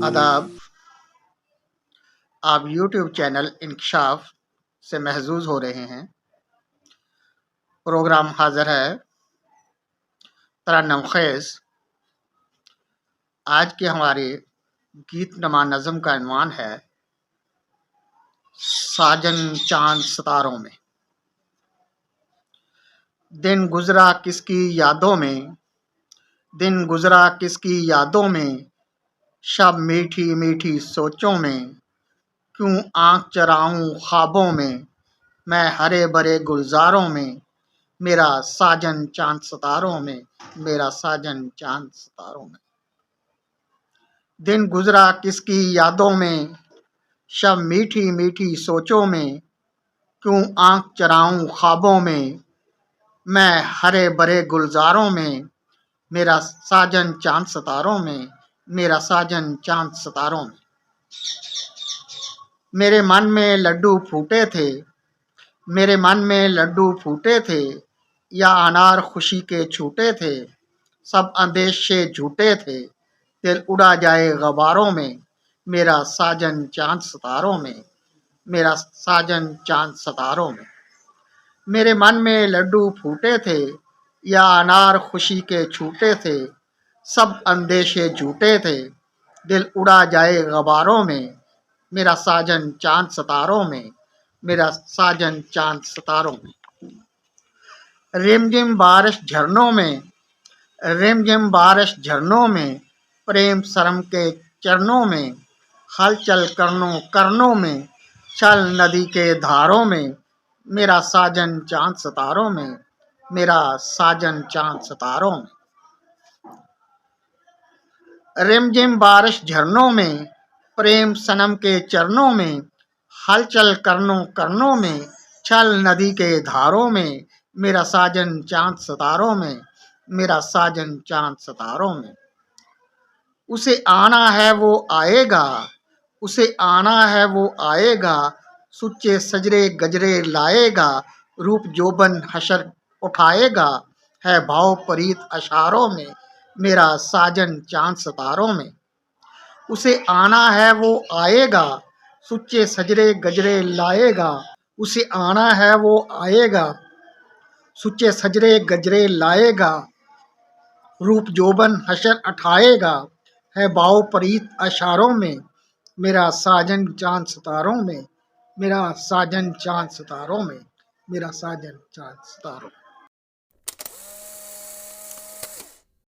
آداب، آپ YouTube channel انکشاف سے محظوظ ہو رہے ہیں۔ پروگرام حاضر ہے ترنم خیز۔ آج کے ہمارے گیت نما نظم کا عنوان ہے ساجن چاند ستاروں میں۔ دن گزرا کس کی یادوں میں، دن گزرا کس کی یادوں میں، شب میٹھی میٹھی سوچوں میں، کیوں آنکھ چراؤں خوابوں میں، میں ہرے بھرے گلزاروں میں، میرا ساجن چاند ستاروں میں، میرا ساجن چاند ستاروں میں۔ دن گزرا کس کی یادوں میں، شب میٹھی میٹھی سوچوں میں، کیوں آنکھ چراؤں خوابوں میں، میں ہرے بھرے گلزاروں میں، میرا ساجن چاند ستاروں میں، میرا ساجن چاند ستاروں میں۔ میرے من میں لڈو پھوٹے تھے، میرے من میں لڈو پھوٹے تھے، یا انار خوشی کے چھوٹے تھے، سب اندیشے جھوٹے تھے، دل اڑا جائے غباروں میں، میرا ساجن چاند ستاروں میں، میرا ساجن چاند ستاروں میں۔ میرے من میں لڈو پھوٹے تھے، یا انار خوشی کے چھوٹے تھے، سب اندیشے جھوٹے تھے، دل اڑا جائے غباروں میں، میرا ساجن چاند ستاروں میں، میرا ساجن چاند ستاروں میں۔ رم جم بارش جھرنوں میں، رم جم بارش جھرنوں میں، پریم سرم کے چرنوں میں، ہلچل کرنوں میں، چل ندی کے دھاروں میں، میرا ساجن چاند ستاروں میں، میرا ساجن چاند ستاروں میں۔ رم جم بارش جھرنوں میں، پریم سنم کے چرنوں میں، ہلچل کرنوں میں، چھل ندی کے دھاروں میں، میرا ساجن چاند ستاروں میں، میرا ساجن چاند ستاروں میں۔ اسے آنا ہے وہ آئے گا، اسے آنا ہے وہ آئے گا، سچے سجرے گجرے لائے گا، روپ جوبن حشر اٹھائے گا، ہے بھاؤ پریت اشاروں میں، میرا ساجن چاند ستاروں میں۔ اسے آنا ہے وہ آئے گا، سچے سجرے گجرے لائے گا، اسے آنا ہے وہ آئے گا، سچے سجرے گجرے لائے گا، روپ جوبن حشر اٹھائے گا، ہے باؤ پریت اشاروں میں، میرا ساجن چاند ستاروں میں، میرا ساجن چاند ستاروں میں، میرا ساجن چاند ستاروں میں۔